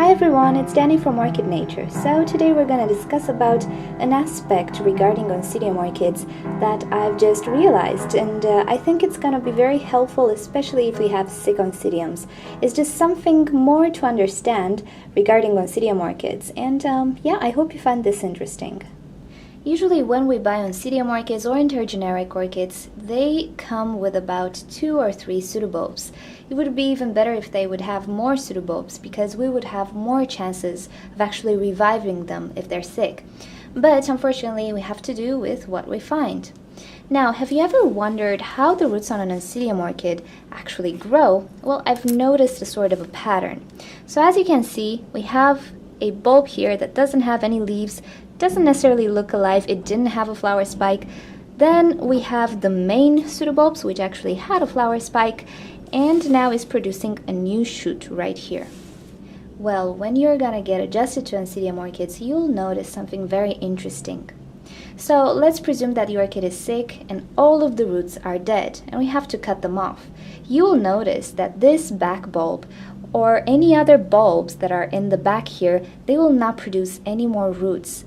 Hi everyone, it's Danny from Orchid Nature. So today we're going to discuss about an aspect regarding Oncidium orchids that I've just realized, and I think it's going to be very helpful, especially if we have sick Oncidiums. It's just something more to understand regarding Oncidium orchids, and yeah, I hope you find this interesting. Usually when we buy Oncidium orchids or intergeneric orchids, they come with about 2 or 3 pseudobulbs. It would be even better if they would have more pseudobulbs because we would have more chances of actually reviving them if they're sick. But unfortunately we have to do with what we find. Now, have you ever wondered how the roots on an Oncidium orchid actually grow? Well, I've noticed a sort of a pattern. So as you can see, we have a bulb here that doesn't have any leaves, doesn't necessarily look alive, it didn't have a flower spike. Then we have the main pseudobulbs, which actually had a flower spike, and now is producing a new shoot right here. Well, when you're gonna get adjusted to Oncidium orchids, you'll notice something very interesting. So let's presume that the orchid is sick and all of the roots are dead, and we have to cut them off. You'll notice that this back bulb or any other bulbs that are in the back here, they will not produce any more roots.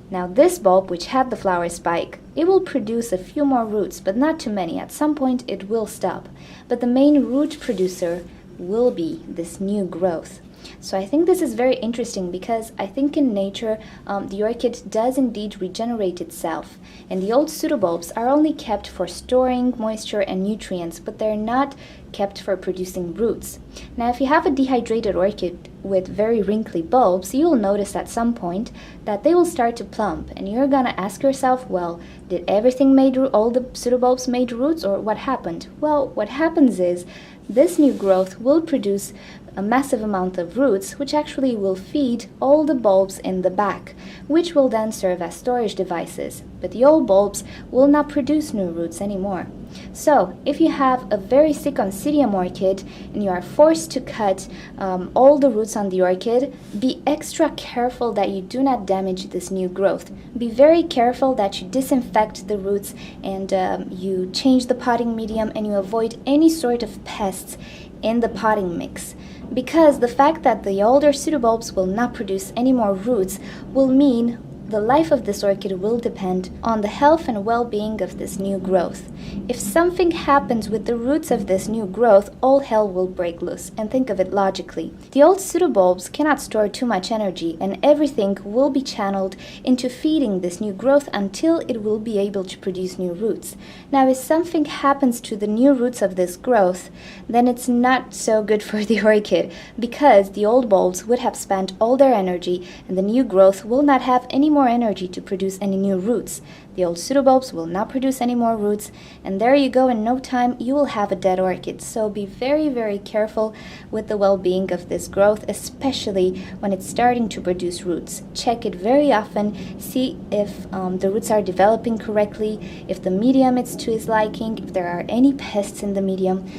Now this bulb, which had the flower spike, it will produce a few more roots, but not too many. At some point it will stop. But the main root producer will be this new growth. So I think this is very interesting because I think in nature the orchid does indeed regenerate itself, and the old pseudobulbs are only kept for storing moisture and nutrients, but they're not kept for producing roots. Now if you have a dehydrated orchid with very wrinkly bulbs, you'll notice at some point that they will start to plump, and you're gonna ask yourself, well, did everything made all the pseudobulbs made roots, or what happened? Well, what happens is this new growth will produce a massive amount of roots, which actually will feed all the bulbs in the back, which will then serve as storage devices. But the old bulbs will not produce new roots anymore. So if you have a very sick Oncidium orchid and you are forced to cut all the roots on the orchid, be extra careful that you do not damage this new growth. Be very careful that you disinfect the roots and you change the potting medium, and you avoid any sort of pests in the potting mix, because the fact that the older pseudobulbs will not produce any more roots will mean the life of this orchid will depend on the health and well-being of this new growth. If something happens with the roots of this new growth, all hell will break loose, and think of it logically. The old pseudobulbs cannot store too much energy, and everything will be channeled into feeding this new growth until it will be able to produce new roots. Now, if something happens to the new roots of this growth, then it's not so good for the orchid, because the old bulbs would have spent all their energy, and the new growth will not have any more energy to produce any new roots. The old pseudobulbs will not produce any more roots, and there you go, in no time you will have a dead orchid. So be very, very careful with the well-being of this growth, especially when it's starting to produce roots. Check it very often, see if the roots are developing correctly, if the medium is to his liking, if there are any pests in the medium,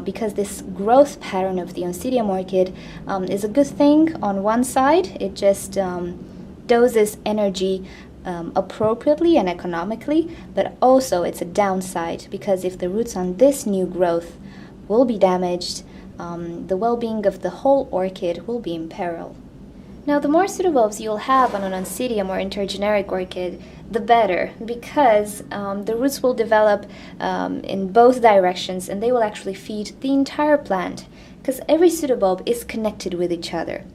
because this growth pattern of the Oncidium orchid is a good thing on one side. It just doses energy appropriately and economically, but also it's a downside, because if the roots on this new growth will be damaged, the well-being of the whole orchid will be in peril. Now, the more pseudobulbs you'll have on an Oncidium or intergeneric orchid, the better, because the roots will develop in both directions, and they will actually feed the entire plant, because every pseudobulb is connected with each other.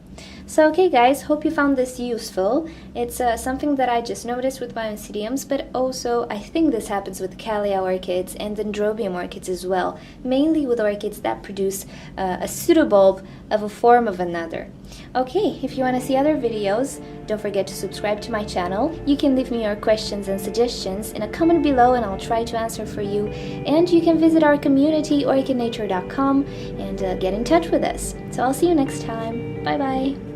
So okay guys, hope you found this useful. It's something that I just noticed with my Oncidiums, but also I think this happens with Callia orchids and Dendrobium orchids as well, mainly with orchids that produce a pseudobulb of a form of another. Okay, if you want to see other videos, don't forget to subscribe to my channel. You can leave me your questions and suggestions in a comment below, and I'll try to answer for you. And you can visit our community, orchidnature.com, and get in touch with us. So I'll see you next time. Bye bye!